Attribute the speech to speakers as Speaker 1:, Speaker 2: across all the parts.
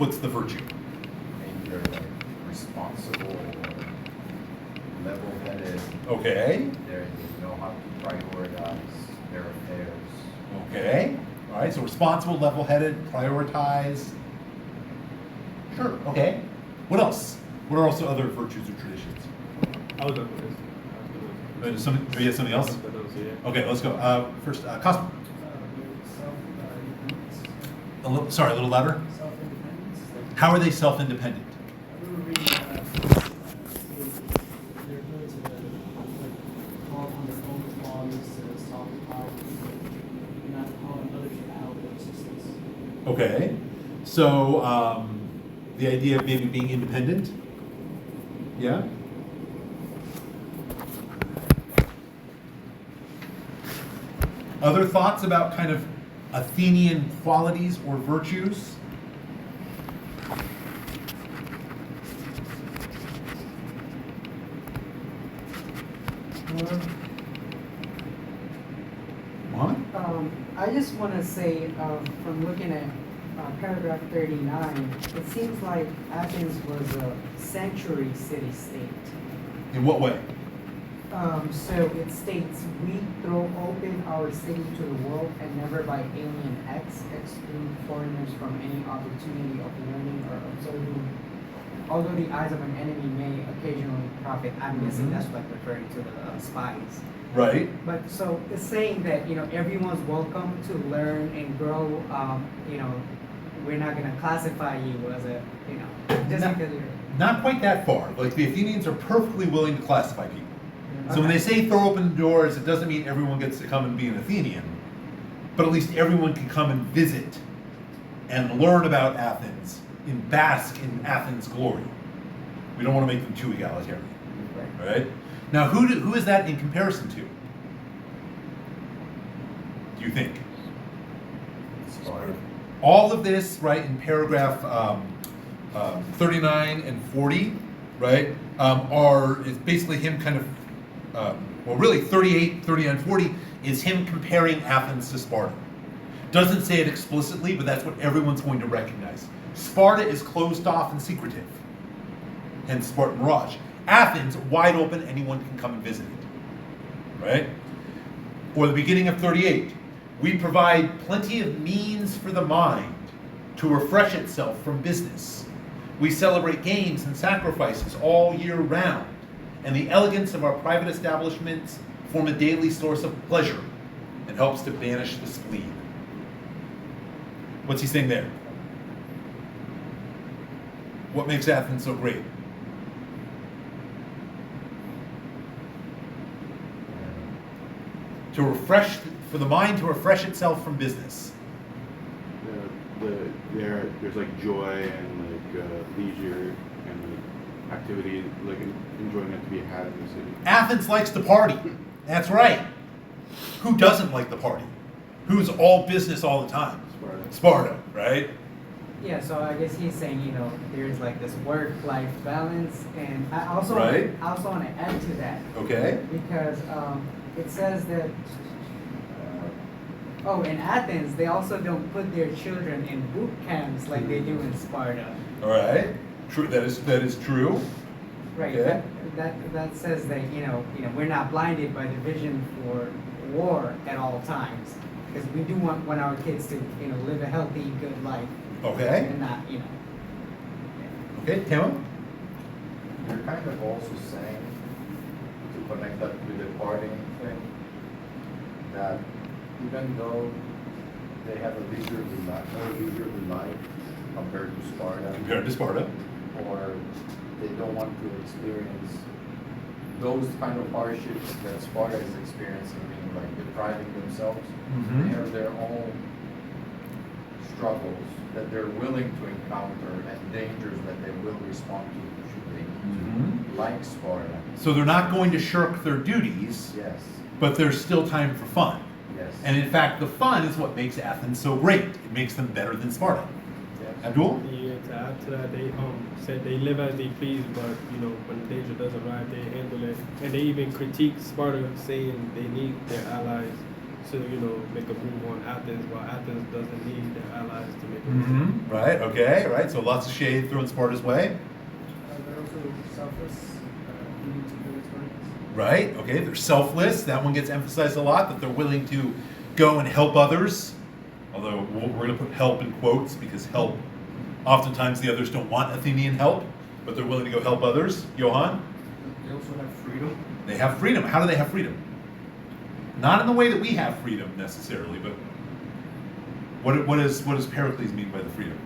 Speaker 1: what's the virtue?
Speaker 2: Maybe they're like responsible or level-headed.
Speaker 1: Okay.
Speaker 2: They know how to prioritize their affairs.
Speaker 1: Okay. All right. So responsible, level-headed, prioritize. Sure. Okay. What else? What are also other virtues or traditions?
Speaker 3: I was done with this.
Speaker 1: Do you have something else? Okay, let's go. First, Cosmo.
Speaker 4: Self-independence.
Speaker 1: A little louder.
Speaker 4: Self-independence.
Speaker 1: How are they self-independent?
Speaker 4: I remember reading they're able to call upon their own qualities to solve the problem, and not call on others for help or assistance.
Speaker 1: Okay. So the idea of maybe being independent. Yeah. Other thoughts about kind of Athenian qualities or virtues? What?
Speaker 5: I just want to say, from looking at paragraph 39, it seems like Athens was a sanctuary city-state.
Speaker 1: In what way?
Speaker 5: So it states, we throw open our city to the world and never by alien acts exclude foreigners from any opportunity of learning or observing. Although the eyes of an enemy may occasionally profit, I'm guessing that's like referring to the spies.
Speaker 1: Right.
Speaker 5: But so it's saying that, everyone's welcome to learn and grow. We're not going to classify you as a, just because you're.
Speaker 1: Not quite that far. Like the Athenians are perfectly willing to classify people. So when they say throw open doors, it doesn't mean everyone gets to come and be an Athenian, but at least everyone can come and visit and learn about Athens and bask in Athens' glory. We don't want to make them too egalitarian, right? Now, who is that in comparison to? Do you think?
Speaker 2: Sparta.
Speaker 1: All of this, right, in paragraph 39 and 40, right, is basically him kind of, really 38, 39, 40 is him comparing Athens to Sparta. Doesn't say it explicitly, but that's what everyone's going to recognize. Sparta is closed off and secretive, hence Spartan Mirage. Athens, wide open, anyone can come and visit it, right? Or the beginning of 38, we provide plenty of means for the mind to refresh itself from business. We celebrate games and sacrifices all year round, and the elegance of our private establishments form a daily source of pleasure and helps to banish the spleen. What's he saying there? What makes Athens so great? To refresh, for the mind to refresh itself from business.
Speaker 3: There's like joy and like leisure and like activity, like enjoyment to be had in the city.
Speaker 1: Athens likes to party. That's right. Who doesn't like the party? Who's all business all the time?
Speaker 3: Sparta.
Speaker 1: Sparta, right?
Speaker 5: Yeah, so I guess he's saying, there's like this work-life balance, and I also
Speaker 1: Right.
Speaker 5: want to add to that
Speaker 1: Okay.
Speaker 5: because it says that in Athens they also don't put their children in boot camps like they do in Sparta.
Speaker 1: All right. True. That is true.
Speaker 5: Right.
Speaker 1: Okay.
Speaker 5: That says that we're not blinded by the vision for war at all times, because we do want our kids to live a healthy, good life.
Speaker 1: Okay.
Speaker 5: And not
Speaker 1: Okay. Tama?
Speaker 2: You're kind of also saying, to connect that with the partying thing, that even though they have a more leisurely life compared to Sparta,
Speaker 1: Compared to Sparta.
Speaker 2: or they don't want to experience those kind of hardships that Sparta is experiencing, meaning like depriving themselves,
Speaker 1: Mhm.
Speaker 2: they have their own struggles that they're willing to encounter and dangers that they will respond to should they need to, like Sparta.
Speaker 1: So they're not going to shirk their duties,
Speaker 2: Yes,
Speaker 1: but there's still time for fun.
Speaker 2: yes.
Speaker 1: And in fact, the fun is what makes Athens so great. It makes them better than Sparta.
Speaker 2: yes.
Speaker 1: Abdul?
Speaker 3: Yeah, to add to that, they said they live as they please, but when the danger does arrive, they handle it, and they even critique Sparta, saying they need their allies
Speaker 6: to, make a move on Athens, while Athens doesn't need their allies to make a move.
Speaker 1: Mm-hmm. Right. Okay. Right. So lots of shade thrown Sparta's way.
Speaker 4: They're also selfless, willing to do its rights.
Speaker 1: Right. Okay. They're selfless. That one gets emphasized a lot. That they're willing to go and help others. Although we're going to put help in quotes because help. Oftentimes the others don't want Athenian help, but they're willing to go help others. Johan.
Speaker 6: They also have freedom.
Speaker 1: They have freedom. How do they have freedom? Not in the way that we have freedom necessarily, but what does Pericles mean by the freedom?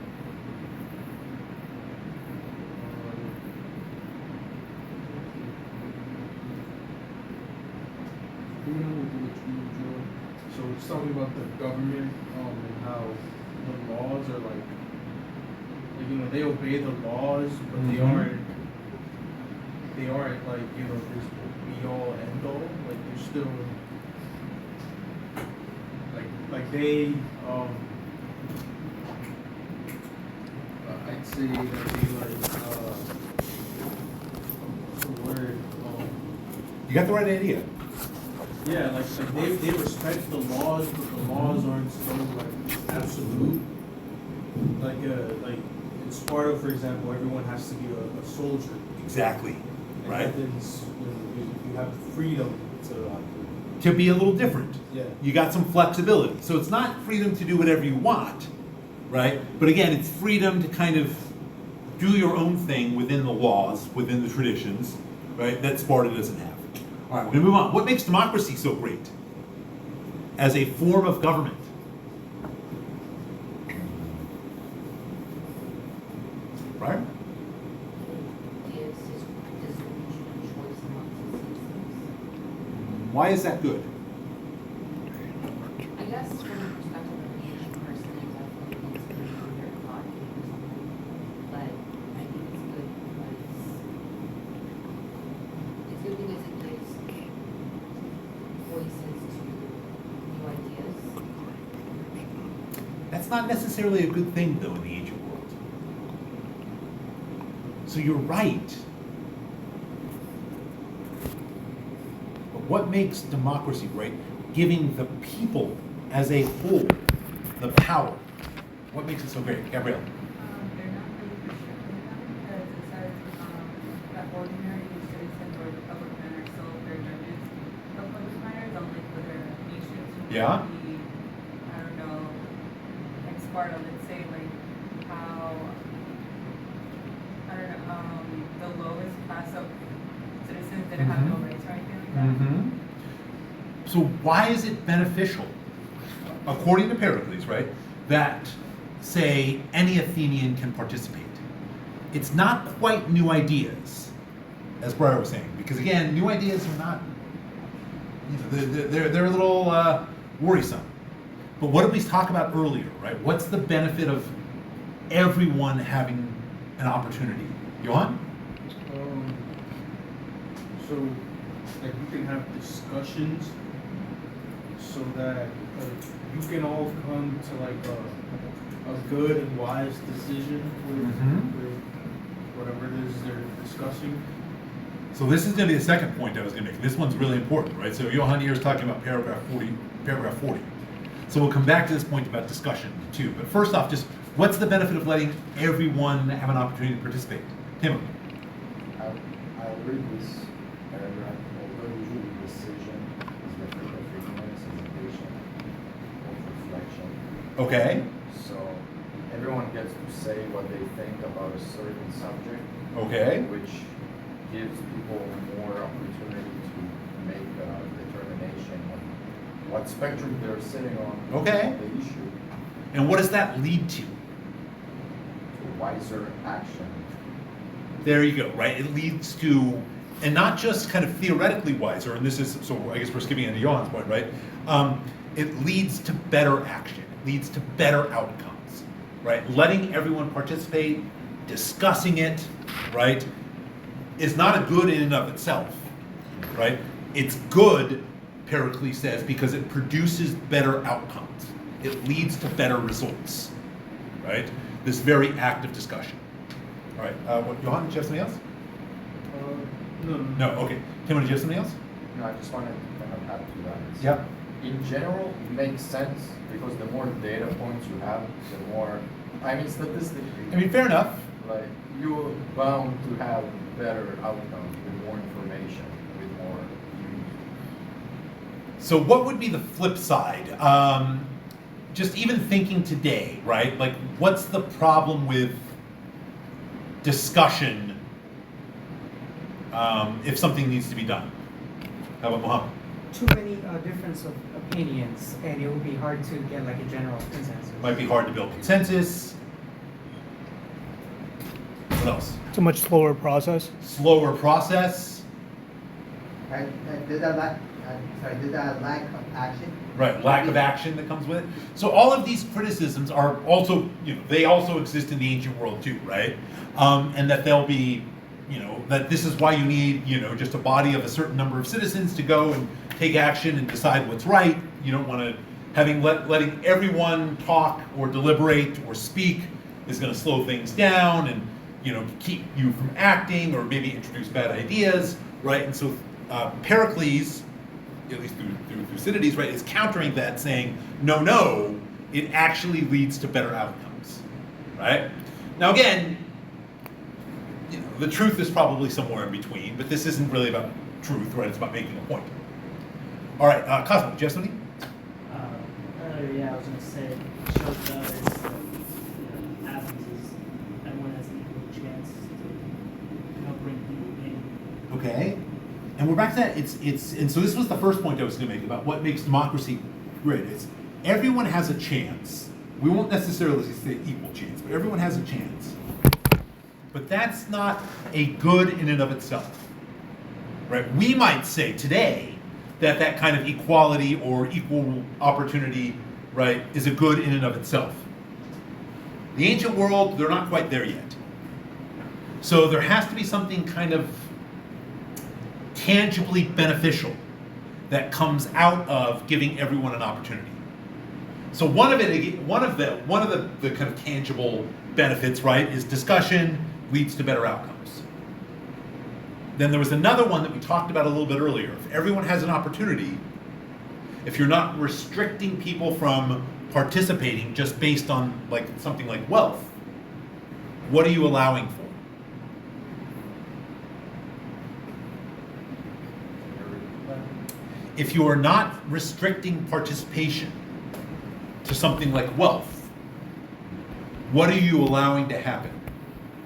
Speaker 6: Freedom within which we enjoy. So it's talking about the government and how the laws are like they obey the laws, but they
Speaker 1: Mhm.
Speaker 6: aren't like this be all end all. Like they're still like they I'd say that they what's the word
Speaker 1: You got the right idea.
Speaker 6: yeah, like they respect the laws, but the laws aren't so like absolute. Like in Sparta, for example, everyone has to be a soldier.
Speaker 1: Exactly.
Speaker 6: And
Speaker 1: Right.
Speaker 6: Athens, you have freedom
Speaker 1: To be a little different.
Speaker 6: Yeah.
Speaker 1: You got some flexibility. So it's not freedom to do whatever you want, right? But again, it's freedom to kind of do your own thing within the laws, within the traditions, right? That Sparta doesn't have. All right, we're gonna move on. What makes democracy so great as a form of government? Right?
Speaker 7: Gives his distribution and choice amongst his citizens.
Speaker 1: Why is that good?
Speaker 7: I guess from the perspective of an Asian person, I definitely think it's pretty undercut or something. But I think it's good because it gives voices to new ideas.
Speaker 1: That's not necessarily a good thing, though, in the ancient world. So you're right. But what makes democracy great? Giving the people as a whole the power. What makes it so great? Gabrielle.
Speaker 8: They're not really restricting them because it says that ordinary citizens or the public men are still their judges. The public minors only for their nations.
Speaker 1: Yeah.
Speaker 8: I don't know, like Sparta, let's say like how, I don't know, the lowest class of citizens didn't have no rights or anything like that.
Speaker 1: Mm-hmm. So why is it beneficial, according to Pericles, right, that, say, any Athenian can participate? It's not quite new ideas, as Briar was saying, because again, new ideas are not, they're a little worrisome. But what did we talk about earlier, right? What's the benefit of everyone having an opportunity? Johan?
Speaker 6: So like you can have discussions so that you can all come to like a good and wise decision with whatever it is they're discussing.
Speaker 1: So this is going to be the second point I was going to make. This one's really important, right? So Johan here is talking about paragraph 40. So we'll come back to this point about discussion too. But first off, just what's the benefit of letting everyone have an opportunity to participate? Tim.
Speaker 2: I'll read this paragraph. Although usually decision is the fruit of ignorance and the patient of reflection.
Speaker 1: Okay.
Speaker 2: So everyone gets to say what they think about a certain subject,
Speaker 1: Okay.
Speaker 2: which gives people more opportunity to make a determination on what spectrum they're sitting on
Speaker 1: Okay.
Speaker 2: the issue,
Speaker 1: And what does that lead to?
Speaker 2: to wiser action.
Speaker 1: There you go, right? It leads to, and not just kind of theoretically wiser, and this is, so I guess we're skipping into Johan's point, right? It leads to better action. It leads to better outcomes, right? Letting everyone participate, discussing it, right, is not a good in and of itself, right? It's good, Pericles says, because it produces better outcomes. It leads to better results, right? This very active discussion. All right, what, Johan, did you have something else?
Speaker 6: No.
Speaker 1: No, okay. Tim, did you have something else?
Speaker 2: No, I just wanted to kind of add to that.
Speaker 1: Yeah.
Speaker 2: in general, it makes sense, because the more data points you have, the more, I mean, statistically.
Speaker 1: I mean, fair enough.
Speaker 2: Like, you're bound to have better outcomes with more information, with more use.
Speaker 1: So what would be the flip side? Just even thinking today, right? Like, what's the problem with discussion if something needs to be done? How about Mohammed?
Speaker 5: Too many difference of opinions, and it would be hard to get like a general consensus.
Speaker 1: Might be hard to build consensus. What else?
Speaker 9: It's a much slower process.
Speaker 1: Slower process.
Speaker 10: Did that lack of action?
Speaker 1: Right, lack of action that comes with it. So all of these criticisms are also, they also exist in the ancient world too, right? And that they'll be, that this is why you need, just a body of a certain number of citizens to go and take action and decide what's right. You don't want to, letting everyone talk or deliberate or speak is going to slow things down and, keep you from acting or maybe introduce bad ideas, right? And so Pericles, at least through Thucydides, right, is countering that, saying, no, it actually leads to better outcomes, right? Now again, the truth is probably somewhere in between, but this isn't really about truth, right? It's about making a point. All right, Cosmo, do you have something?
Speaker 4: Earlier, I was gonna say, it shows that it's, Athens is, everyone has an equal chance to bring people in.
Speaker 1: Okay, and we're back to that. And so this was the first point I was going to make about what makes democracy great. It's everyone has a chance. We won't necessarily say equal chance, but everyone has a chance. But that's not a good in and of itself, right? We might say today that kind of equality or equal opportunity, right, is a good in and of itself. The ancient world, they're not quite there yet. So there has to be something kind of tangibly beneficial that comes out of giving everyone an opportunity. So one of the kind of tangible benefits, right, is discussion leads to better outcomes. Then there was another one that we talked about a little bit earlier. If everyone has an opportunity, if you're not restricting people from participating just based on like something like wealth, what are you allowing for? If you are not restricting participation to something like wealth, what are you allowing to happen?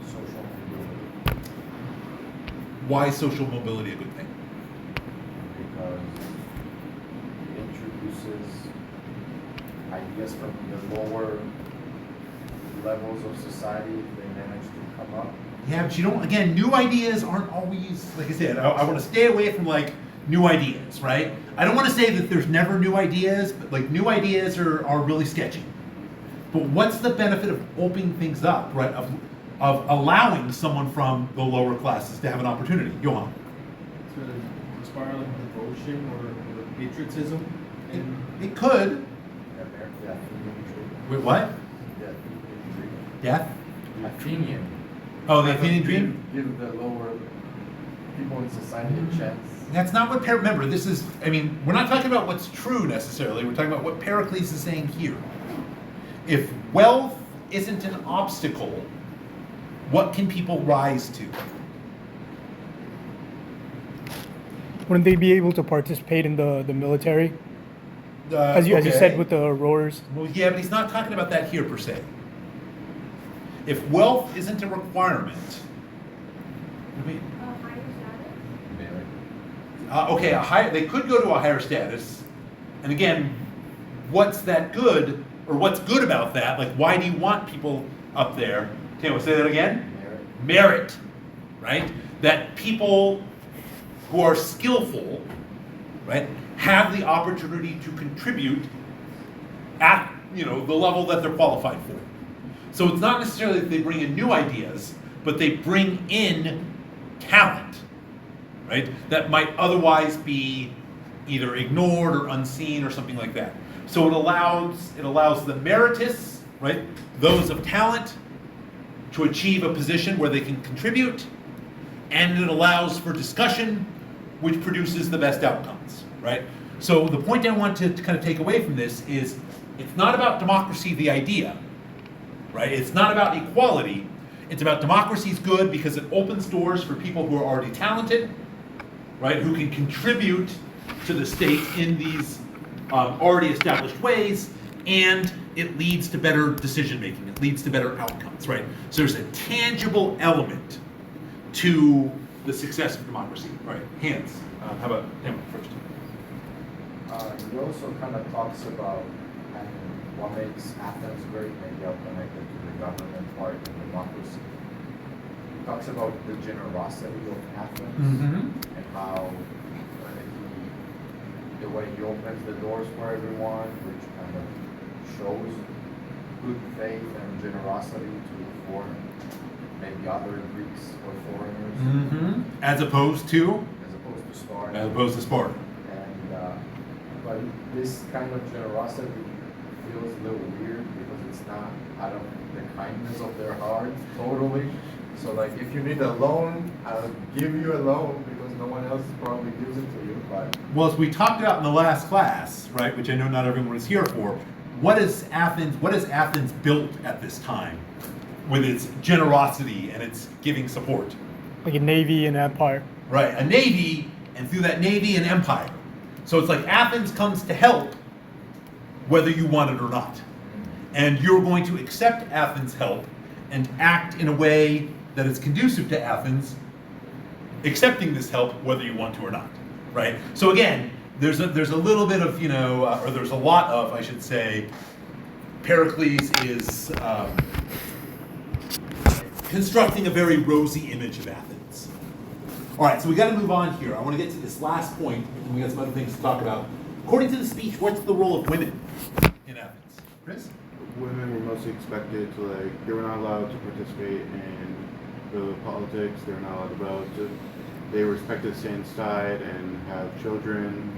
Speaker 2: Social mobility.
Speaker 1: Why is social mobility a good thing?
Speaker 2: Because it introduces ideas from the lower levels of society, if they manage to come up.
Speaker 1: Yeah, but again, new ideas aren't always, like I said, I want to stay away from like new ideas, right? I don't want to say that there's never new ideas, but like new ideas are really sketchy. But what's the benefit of opening things up, right? Of allowing someone from the lower classes to have an opportunity? Johan.
Speaker 6: To inspire like devotion or patriotism. And
Speaker 1: It could.
Speaker 2: Yeah,
Speaker 1: Wait, what? Death?
Speaker 2: Athenian.
Speaker 1: Oh, the Athenian dream?
Speaker 2: Give the lower people in society a chance.
Speaker 1: That's not what remember, this is, we're not talking about what's true necessarily, we're talking about what Pericles is saying here. If wealth isn't an obstacle, what can people rise to?
Speaker 9: Wouldn't they be able to participate in the military? As you said with the rowers?
Speaker 1: Well, yeah, but he's not talking about that here per se. If wealth isn't a requirement, they could go to a higher status, and again, what's that good, or what's good about that? Like, why do you want people up there? Okay, we'll say that again. Merit, right? That people who are skillful, right, have the opportunity to contribute at the level that they're qualified for. So it's not necessarily that they bring in new ideas, but they bring in talent, right? That might otherwise be either ignored or unseen or something like that. So it allows the meritus, right, those of talent, to achieve a position where they can contribute, and it allows for discussion, which produces the best outcomes, right? So the point I want to kind of take away from this is it's not about democracy, the idea, right? It's not about equality. It's about democracy is good because it opens doors for people who are already talented, right? Who can contribute to the state in these already established ways, and it leads to better decision making. It leads to better outcomes, right? So there's a tangible element to the success of democracy, right? Hands. How about him first?
Speaker 2: He also kind of talks about what makes Athens great, maybe I'll connect it to the government part of democracy. He talks about the generosity of Athens and how the way he opens the doors for everyone, which kind of shows good faith and generosity to maybe other Greeks or foreigners.
Speaker 1: As opposed to
Speaker 2: Sparta.
Speaker 1: As opposed to Sparta.
Speaker 2: And but this kind of generosity feels a little weird because it's not out of the kindness of their heart totally. So like if you need a loan, I'll give you a loan because no one else probably gives it to you. But
Speaker 1: Well, as we talked about in the last class, right, which I know not everyone was here for, what is Athens built at this time with its generosity and its giving support?
Speaker 9: Like a navy and empire.
Speaker 1: Right, a navy, and through that navy, an empire. So it's like Athens comes to help whether you want it or not. And you're going to accept Athens' help and act in a way that is conducive to Athens accepting this help whether you want to or not, right? So again, there's a little bit of, or there's a lot of, I should say, Pericles is constructing a very rosy image of Athens. All right, so we got to move on here. I want to get to this last point, and we got some other things to talk about. According to the speech, what's the role of women in Athens? Chris?
Speaker 3: Women were mostly expected to they were not allowed to participate in the politics. They were not allowed to vote. They were expected to stay inside and have children,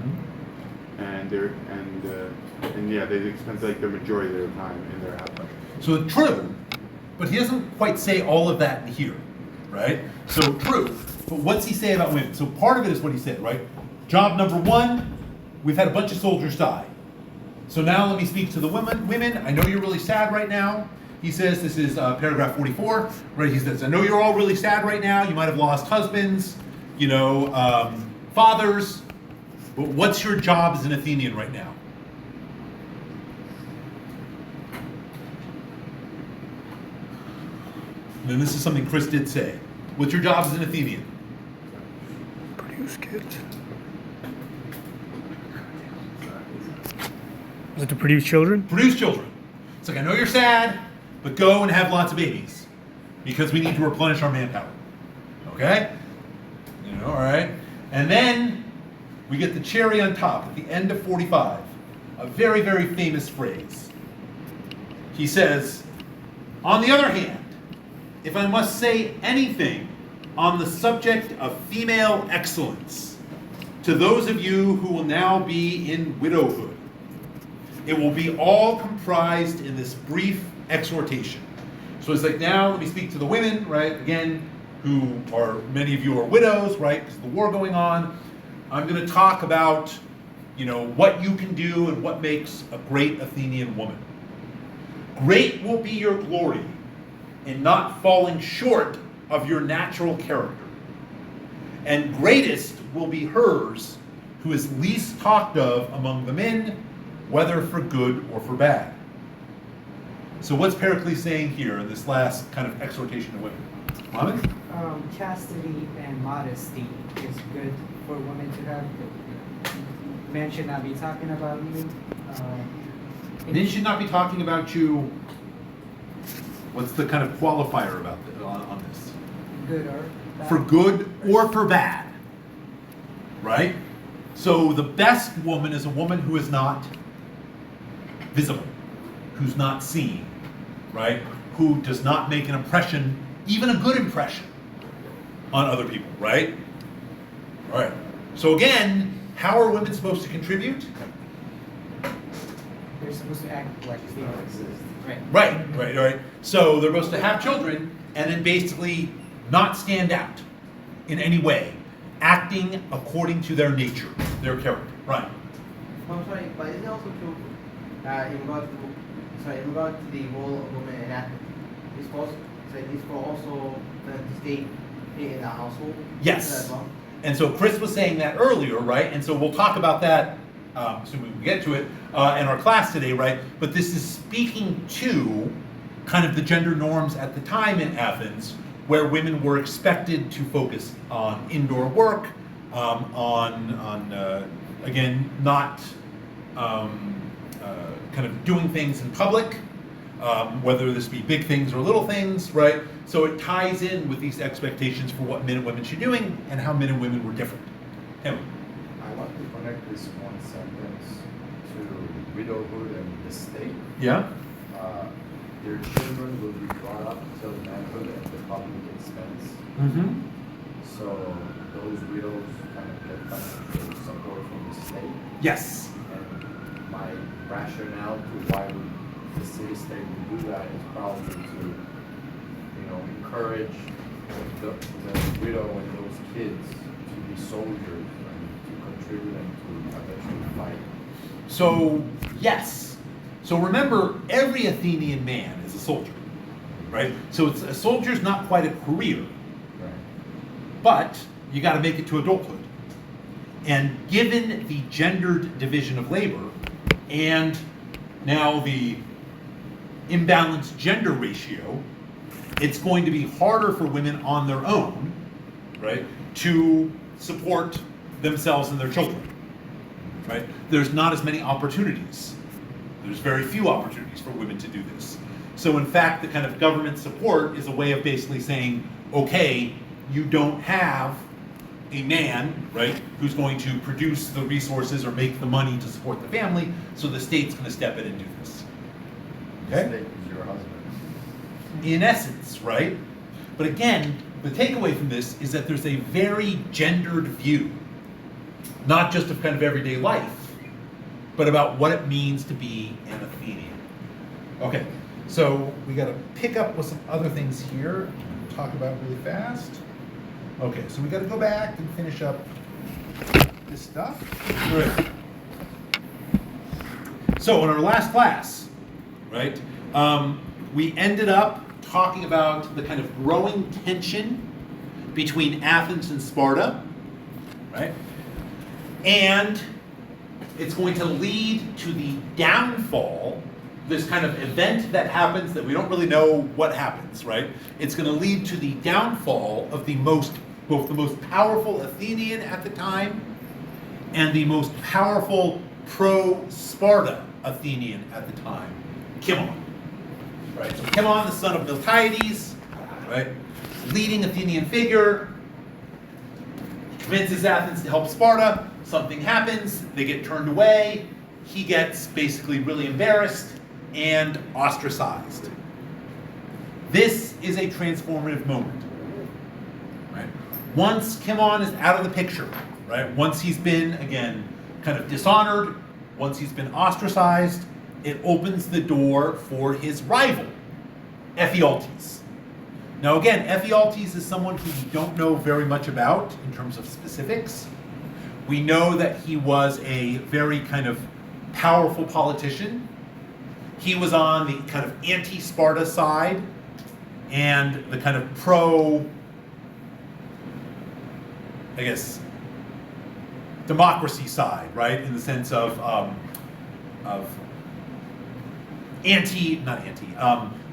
Speaker 3: and they spent the majority of their time in their house.
Speaker 1: So true, but he doesn't quite say all of that in here, right? So true, but what's he say about women? So part of it is what he said, right? Job number one, we've had a bunch of soldiers die. So now let me speak to the women. I know you're really sad right now. He says, this is paragraph 44, right? He says, I know you're all really sad right now. You might have lost husbands, fathers, but what's your job as an Athenian right now? And then this is something Chris did say. What's your job as an Athenian?
Speaker 9: Produce kids. Is it to produce children?
Speaker 1: Produce children. It's like, I know you're sad, but go and have lots of babies because we need to replenish our manpower. Okay? All right. And then we get the cherry on top at the end of 45, a very, very famous phrase. He says, on the other hand, if I must say anything on the subject of female excellence to those of you who will now be in widowhood, it will be all comprised in this brief exhortation. So it's like, now let me speak to the women, right? Again, who are, many of you are widows, right? Because of the war going on. I'm going to talk about, what you can do and what makes a great Athenian woman. Great will be your glory in not falling short of your natural character. And greatest will be hers who is least talked of among the men, whether for good or for bad. So what's Pericles saying here in this last kind of exhortation to women? Mohammed?
Speaker 5: Chastity and modesty is good for women to have. Men should not be talking about you.
Speaker 1: Men should not be talking about you. What's the kind of qualifier about on this?
Speaker 5: Good or bad.
Speaker 1: For good or for bad, right? So the best woman is a woman who is not visible, who's not seen, right? Who does not make an impression, even a good impression, on other people, right? All right. So again, how are women supposed to contribute?
Speaker 5: They're supposed to act like females.
Speaker 1: Right. So they're supposed to have children and then basically not stand out in any way, acting according to their nature, their character. Right.
Speaker 10: I'm sorry, but is it also true, in regard to the role of women in Athens? Is for also the state in the household?
Speaker 1: Yes.
Speaker 10: As well?
Speaker 1: And so Chris was saying that earlier, right? And so we'll talk about that, assuming we get to it, in our class today, right? But this is speaking to kind of the gender norms at the time in Athens, where women were expected to focus on indoor work, again, not kind of doing things in public, whether this be big things or little things, right? So it ties in with these expectations for what men and women should be doing and how men and women were different. Tim?
Speaker 2: I want to connect this one sentence to widowhood and the state.
Speaker 1: Yeah?
Speaker 2: Their children will be brought up till manhood at the public expense.
Speaker 1: Mm-hmm.
Speaker 2: So those widows kind of get financial support from the state.
Speaker 1: Yes.
Speaker 2: And my rationale to why the city state would do that is probably to, encourage the widow and those kids to be soldiers and to contribute and to eventually fight.
Speaker 1: So, yes. So remember, every Athenian man is a soldier, right? So a soldier's not quite a career,
Speaker 2: Right.
Speaker 1: but you got to make it to adulthood. And given the gendered division of labor and now the imbalanced gender ratio, it's going to be harder for women on their own, right, to support themselves and their children, right? There's not as many opportunities. There's very few opportunities for women to do this. So in fact, the kind of government support is a way of basically saying, okay, you don't have a man, right, who's going to produce the resources or make the money to support the family, so the state's going to step in and do this.
Speaker 2: The state is your husband.
Speaker 1: In essence, right? But again, the takeaway from this is that there's a very gendered view, not just of kind of everyday life, but about what it means to be an Athenian. Okay, so we got to pick up with some other things here, talk about really fast. Okay, so we got to go back and finish up this stuff. Great. So in our last class, right, we ended up talking about the kind of growing tension between Athens and Sparta, right? And it's going to lead to the downfall, this kind of event that happens that we don't really know what happens, right? It's going to lead to the downfall of both the most powerful Athenian at the time and the most powerful pro-Sparta Athenian at the time, Cimon. Right, so Cimon, the son of Miltiades, right, leading Athenian figure, convinces Athens to help Sparta. Something happens, they get turned away, he gets basically really embarrassed and ostracized. This is a transformative moment. Right? Once Cimon is out of the picture, right? Once he's been, again, kind of dishonored, once he's been ostracized, it opens the door for his rival, Ephialtes. Now again, Ephialtes is someone who we don't know very much about in terms of specifics. We know that he was a very kind of powerful politician. He was on the kind of anti-Sparta side and the kind of democracy side, right? In the sense of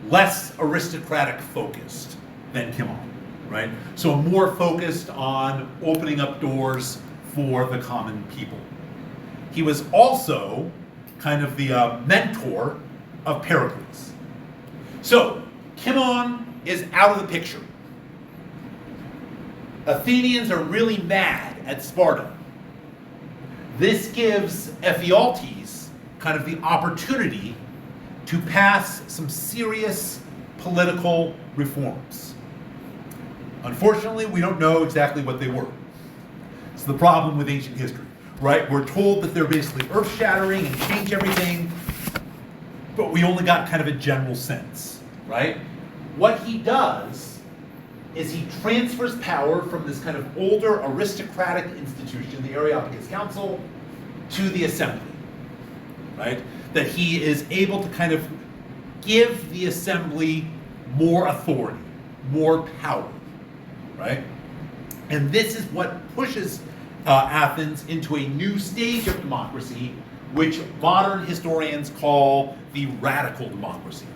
Speaker 1: less aristocratic focused than Cimon, right? So more focused on opening up doors for the common people. He was also kind of the mentor of Pericles. So Cimon is out of the picture. Athenians are really mad at Sparta. This gives Ephialtes kind of the opportunity to pass some serious political reforms. Unfortunately, we don't know exactly what they were. It's the problem with ancient history, right? We're told that they're basically earth-shattering and change everything, but we only got kind of a general sense, right? What he does is he transfers power from this kind of older aristocratic institution, the Areopagus Council, to the assembly. right? That he is able to kind of give the assembly more authority, more power, right? And this is what pushes Athens into a new stage of democracy, which modern historians call the radical democracy.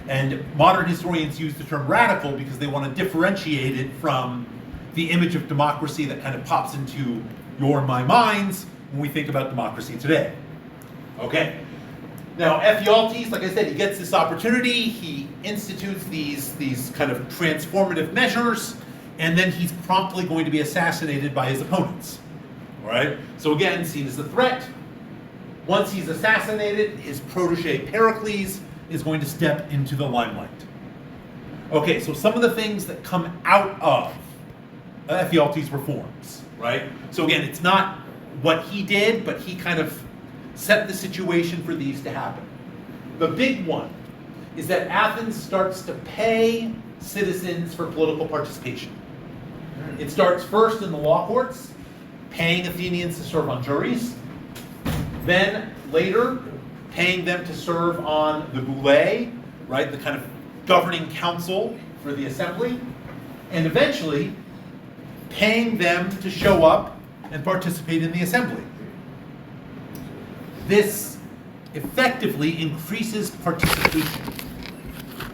Speaker 1: And modern historians use the term radical because they want to differentiate it from the image of democracy that kind of pops into your and my minds when we think about democracy today. Okay. Now, Ephialtes, like I said, he gets this opportunity, he institutes these kind of transformative measures, and then he's promptly going to be assassinated by his opponents. All right? So again, seen as a threat. Once he's assassinated, his protege Pericles is going to step into the limelight. Okay, so some of the things that come out of Ephialtes' reforms, right? So again, it's not what he did, but he kind of set the situation for these to happen. The big one is that Athens starts to pay citizens for political participation. It starts first in the law courts, paying Athenians to serve on juries, then later paying them to serve on the boule, right, the kind of governing council for the assembly, and eventually paying them to show up and participate in the assembly. This effectively increases participation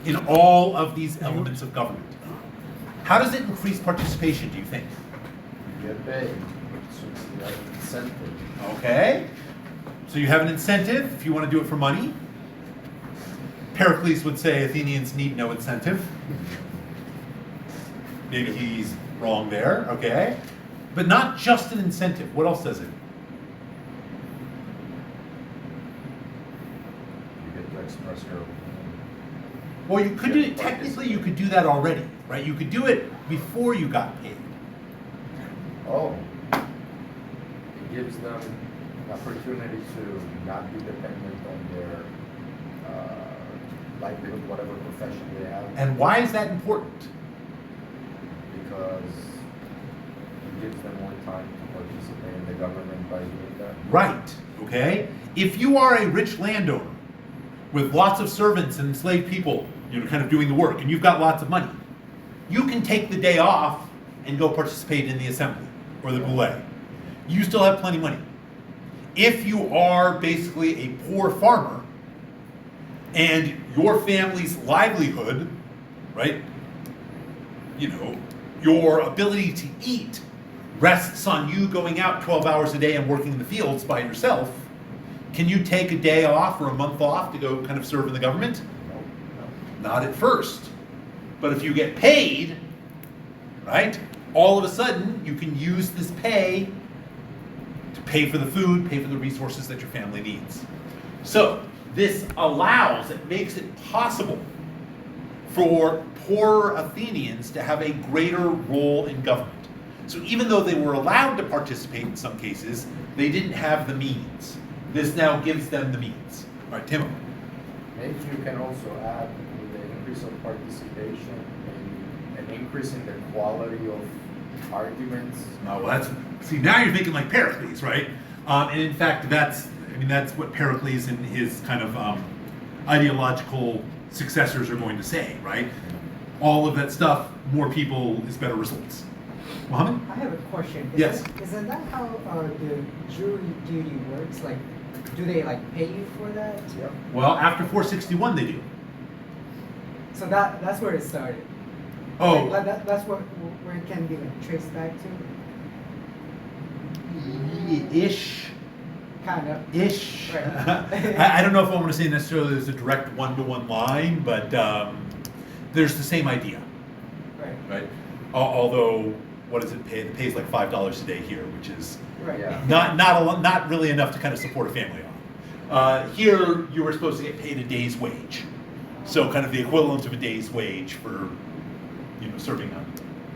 Speaker 1: in all of these elements of government. How does it increase participation, do you think?
Speaker 2: You get paid, so you have an incentive.
Speaker 1: Okay. So you have an incentive if you want to do it for money. Pericles would say Athenians need no incentive. Maybe he's wrong there, okay? But not just an incentive. What else does it?
Speaker 2: You get to express your opinion.
Speaker 1: Well, you could do it, technically you could do that already, right? You could do it before you got paid.
Speaker 2: Oh, it gives them an opportunity to not be dependent on their livelihood, whatever profession they have,
Speaker 1: And why is that important?
Speaker 2: because it gives them more time to participate in the government by doing that.
Speaker 1: Right, okay? If you are a rich landowner with lots of servants and enslaved people, you know, kind of doing the work, and you've got lots of money, you can take the day off and go participate in the assembly or the boule. You still have plenty of money. If you are basically a poor farmer and your family's livelihood, right, you know, your ability to eat rests on you going out 12 hours a day and working in the fields by yourself, can you take a day off or a month off to go kind of serve in the government? Not at first. But if you get paid, right, all of a sudden you can use this pay to pay for the food, pay for the resources that your family needs. So this allows, it makes it possible for poorer Athenians to have a greater role in government. So even though they were allowed to participate in some cases, they didn't have the means. This now gives them the means. All right, Timo.
Speaker 2: Maybe you can also add with the increase of participation, maybe an increase in the quality of arguments.
Speaker 1: Well, that's, see, now you're thinking like Pericles, right? And in fact, that's what Pericles and his kind of ideological successors are going to say, right? All of that stuff, more people is better results. Mohammed?
Speaker 5: I have a question.
Speaker 1: Yes.
Speaker 5: Isn't that how the jury duty works? Like, do they like pay you for that?
Speaker 2: Yep.
Speaker 1: Well, after 461 they do.
Speaker 5: So that's where it started.
Speaker 1: Oh,
Speaker 5: Like, that's where it can be like traced back to.
Speaker 1: ish.
Speaker 5: Kind of.
Speaker 1: Ish.
Speaker 5: Right.
Speaker 1: I don't know if I want to say necessarily there's a direct one-to-one line, but there's the same idea,
Speaker 5: Right.
Speaker 1: right? Although, what does it pay? It pays like $5 a day here, which is
Speaker 5: Right.
Speaker 2: Yeah.
Speaker 1: not really enough to kind of support a family on. Here, you were supposed to get paid a day's wage, so kind of the equivalent of a day's wage for, you know, serving on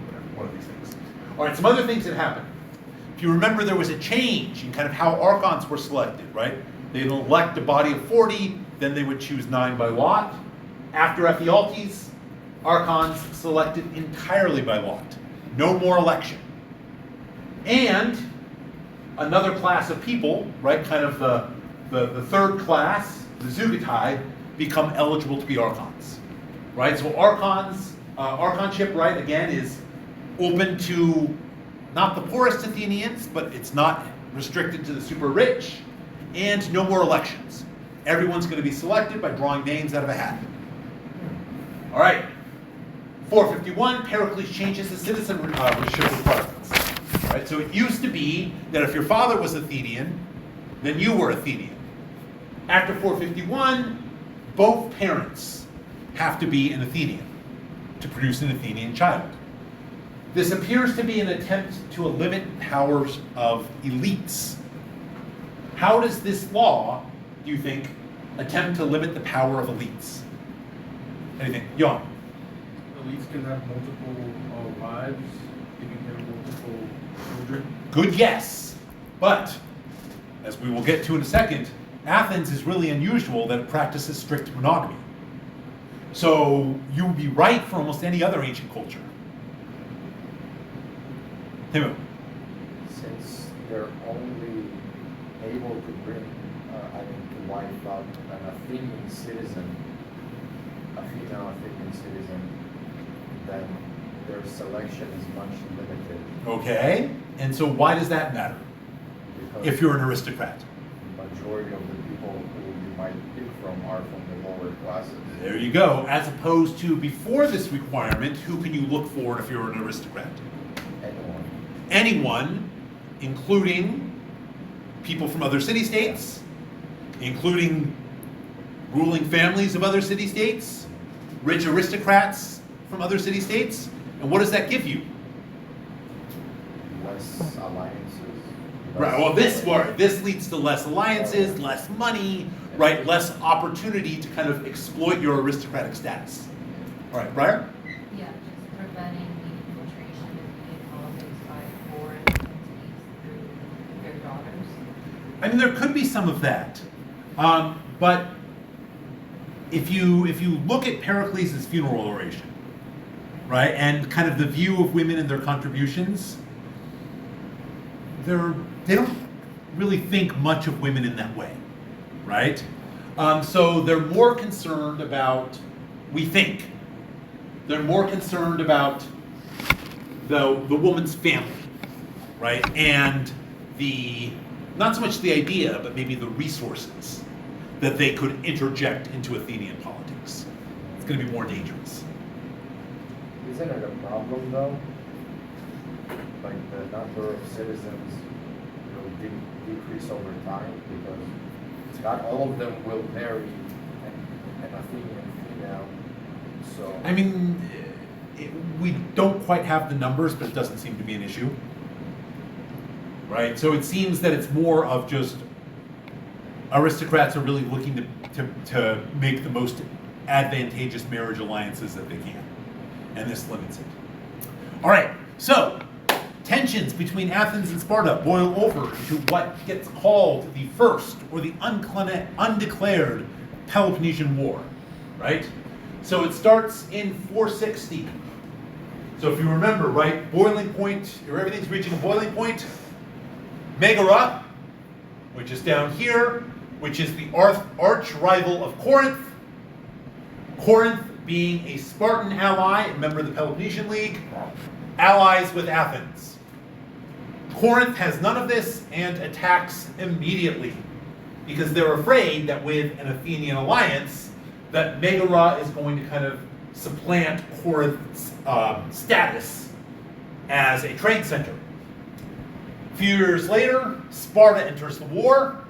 Speaker 1: whatever, one of these things. All right, some other things that happened. If you remember, there was a change in kind of how archons were selected, right? They'd elect a body of 40, then they would choose 9 by lot. After Ephialtes, archons selected entirely by lot. No more election. And another class of people, right, kind of the the third class, the Zugatai, become eligible to be archons, right? So archons, archonship, right, again, is open to not the poorest Athenians, but it's not restricted to the super rich, and no more elections. Everyone's going to be selected by drawing names out of a hat. All right. 451, Pericles changes the citizenship requirements. Right? So it used to be that if your father was Athenian, then you were Athenian. After 451, both parents have to be an Athenian to produce an Athenian child. This appears to be an attempt to limit powers of elites. How does this law, do you think, attempt to limit the power of elites? Anything? Jan?
Speaker 6: Elites can have multiple wives, they can have multiple children.
Speaker 1: Good guess. But, as we will get to in a second, Athens is really unusual that it practices strict monogamy. So you would be right for almost any other ancient culture. Timu?
Speaker 2: Since they're only able to bring, to wife out an Athenian citizen, a female Athenian citizen, then their selection is much limited.
Speaker 1: Okay. And so why does that matter
Speaker 2: Because
Speaker 1: if you're an aristocrat?
Speaker 2: the majority of the people who you might pick from are from the lower classes.
Speaker 1: There you go. As opposed to before this requirement, who can you look for if you're an aristocrat?
Speaker 2: Anyone.
Speaker 1: Anyone, including people from other city-states, including ruling families of other city-states, rich aristocrats from other city-states. And what does that give you?
Speaker 2: Less alliances.
Speaker 1: Right. Well, this leads to less alliances, less money, right? Less opportunity to kind of exploit your aristocratic status. All right, Briar?
Speaker 7: Yeah, just preventing the infiltration of Indian politics by foreign entities through their daughters.
Speaker 1: I mean, there could be some of that, but if you look at Pericles' funeral oration, right, and kind of the view of women and their contributions, they don't really think much of women in that way, right? So they're more concerned about, we think, they're more concerned about the woman's family, right, and not so much the idea, but maybe the resources that they could interject into Athenian politics. It's going to be more dangerous.
Speaker 2: Isn't it a problem though? Like the number of citizens will decrease over time because not all of them will marry an Athenian female. So
Speaker 1: I mean, we don't quite have the numbers, but it doesn't seem to be an issue. Right? So it seems that it's more of just aristocrats are really looking to make the most advantageous marriage alliances that they can. And this limits it. All right, so tensions between Athens and Sparta boil over into what gets called the first or the undeclared Peloponnesian War, right? So it starts in 460. So if you remember, right, boiling point, or everything's reaching a boiling point, Megara, which is down here, which is the arch rival of Corinth. Corinth being a Spartan ally, a member of the Peloponnesian League, allies with Athens. Corinth has none of this and attacks immediately because they're afraid that with an Athenian alliance, that Megara is going to kind of supplant Corinth's status as a trade center. A few years later, Sparta enters the war.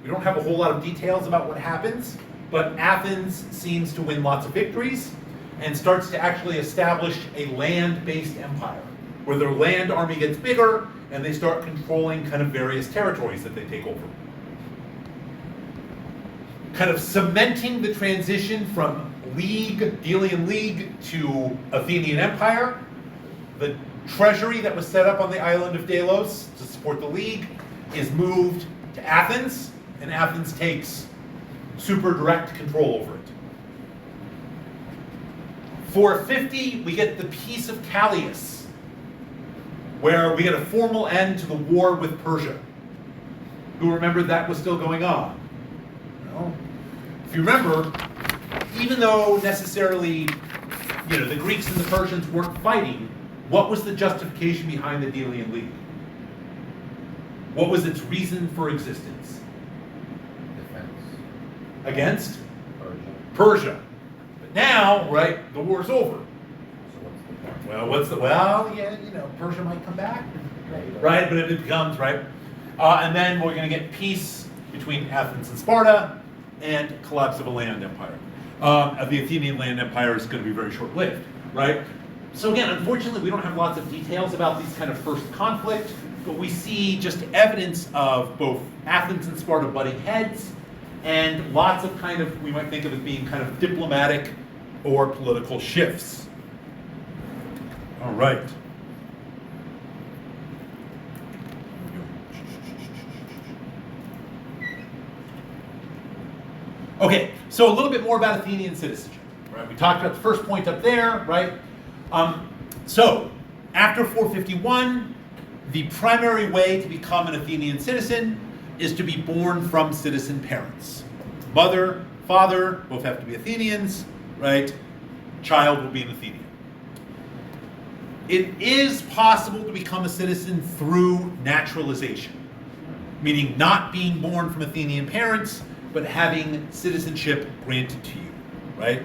Speaker 1: We don't have a whole lot of details about what happens, but Athens seems to win lots of victories and starts to actually establish a land-based empire, where their land army gets bigger and they start controlling kind of various territories that they take over. Kind of cementing the transition from Delian League to Athenian Empire. The treasury that was set up on the island of Delos to support the League is moved to Athens, and Athens takes super direct control over it. 450, we get the Peace of Callias, where we get a formal end to the war with Persia. Who remember that was still going on? know, if you remember, even though necessarily, you know, the Greeks and the Persians weren't fighting, what was the justification behind the Delian League? What was its reason for existence?
Speaker 2: Defense.
Speaker 1: Against
Speaker 2: Persia.
Speaker 1: Persia. But now, right, the war's over.
Speaker 2: So what's the point?
Speaker 1: Well, yeah, you know, Persia might come back, right? But it becomes, right? And then we're going to get peace between Athens and Sparta and collapse of a land empire. The Athenian land empire is going to be very short-lived, right? So again, unfortunately, we don't have lots of details about these kind of first conflict, but we see just evidence of both Athens and Sparta butting heads and lots of kind of, we might think of as being kind of diplomatic or political shifts. All right. Okay, so a little bit more about Athenian citizenship. Right? We talked about the first point up there, right? So after 451, the primary way to become an Athenian citizen is to be born from citizen parents. Mother, father, both have to be Athenians, right? Child will be an Athenian. It is possible to become a citizen through naturalization, meaning not being born from Athenian parents, but having citizenship granted to you, right?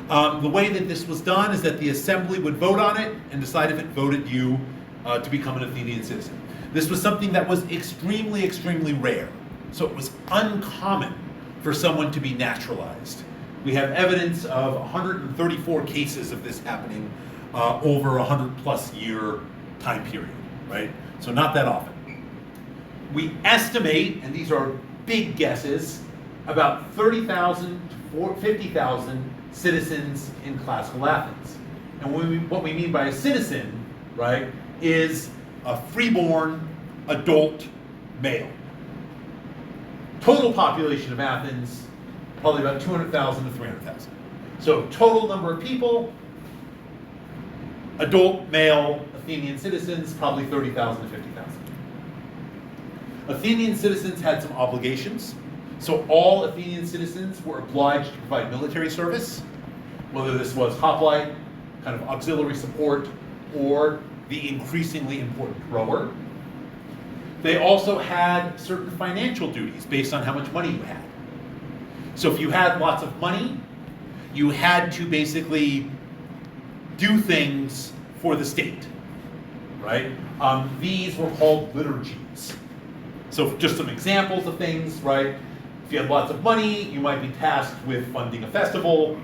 Speaker 1: The way that this was done is that the assembly would vote on it and decide if it voted you to become an Athenian citizen. This was something that was extremely, extremely rare. So it was uncommon for someone to be naturalized. We have evidence of 134 cases of this happening over a 100+ year time period, right? So not that often. We estimate, and these are big guesses, about 30,000 to 50,000 citizens in classical Athens. And what we mean by a citizen, right, is a freeborn adult male. Total population of Athens, probably about 200,000 to 300,000. So total number of people, adult male Athenian citizens, probably 30,000 to 50,000. Athenian citizens had some obligations. So all Athenian citizens were obliged to provide military service, whether this was hoplite, kind of auxiliary support, or the increasingly important rower. They also had certain financial duties based on how much money you had. So if you had lots of money, you had to basically do things for the state, right? These were called liturgies. So just some examples of things, right? If you had lots of money, you might be tasked with funding a festival,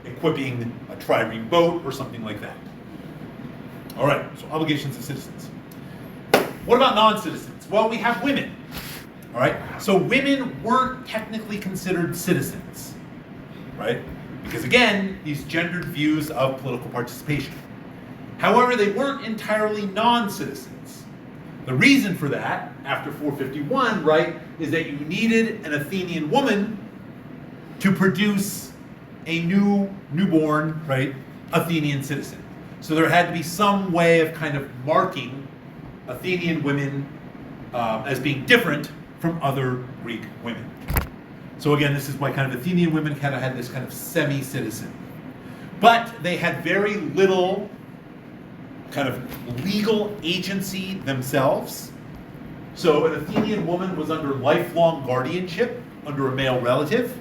Speaker 1: equipping a trireme boat, or something like that. All right, so obligations of citizens. What about non-citizens? Well, we have women, all right? So women weren't technically considered citizens, right? Because again, these gendered views of political participation. However, they weren't entirely non-citizens. The reason for that, after 451, right, is that you needed an Athenian woman to produce a newborn, right, Athenian citizen. So there had to be some way of kind of marking Athenian women as being different from other Greek women. So again, this is why kind of Athenian women kind of had this kind of semi-citizen. But they had very little kind of legal agency themselves. So an Athenian woman was under lifelong guardianship under a male relative.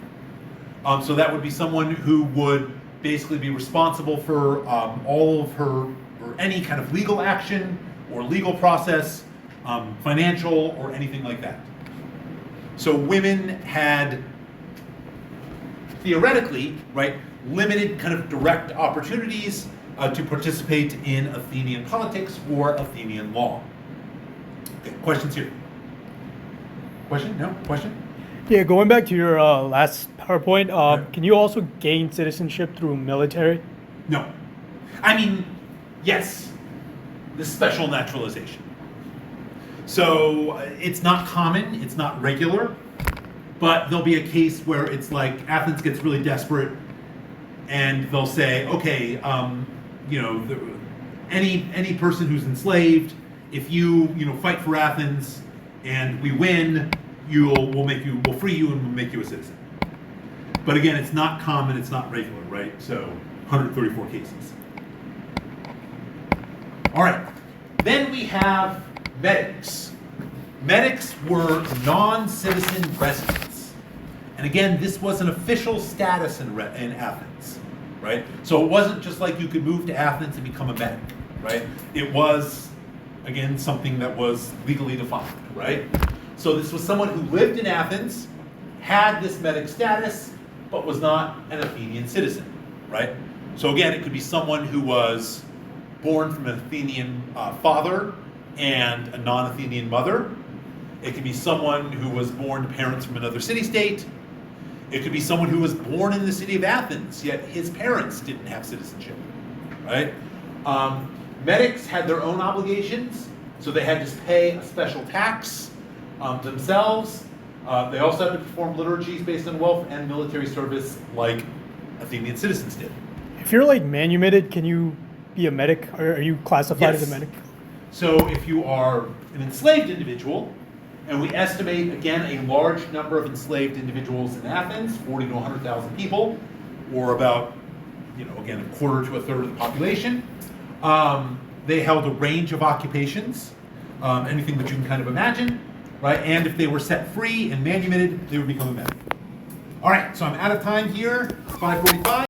Speaker 1: So that would be someone who would basically be responsible for all of her, or any kind of legal action or legal process, financial or anything like that. So women had, theoretically, right, limited kind of direct opportunities to participate in Athenian politics or Athenian law. Okay, questions here? Question? No? Question?
Speaker 9: Yeah, going back to your last PowerPoint, can you also gain citizenship through military?
Speaker 1: No. I mean, yes, the special naturalization. So it's not common, it's not regular, but there'll be a case where it's like Athens gets really desperate and they'll say, okay, you know, any person who's enslaved, if you fight for Athens and we win, we'll free you and we'll make you a citizen. But again, it's not common, it's not regular, right? So 134 cases. All right, then we have medics. Medics were non-citizen residents. And again, this was an official status in Athens, right? So it wasn't just like you could move to Athens and become a medic, right? It was, again, something that was legally defined, right? So this was someone who lived in Athens, had this medic status, but was not an Athenian citizen, right? So again, it could be someone who was born from an Athenian father and a non-Athenian mother. It could be someone who was born to parents from another city-state. It could be someone who was born in the city of Athens, yet his parents didn't have citizenship, right? Medics had their own obligations, so they had to pay a special tax themselves. They also had to perform liturgies based on wealth and military service like Athenian citizens did.
Speaker 9: If you're like manumitted, can you be a medic? Or are you classified as a
Speaker 1: Yes.
Speaker 9: medic?
Speaker 1: So if you are an enslaved individual, and we estimate, again, a large number of enslaved individuals in Athens, 40 to 100,000 people, or about, again, a quarter to a third of the population. They held a range of occupations, anything that you can kind of imagine, right? And if they were set free and manumitted, they would become a medic. All right, so I'm out of time here, 5:45.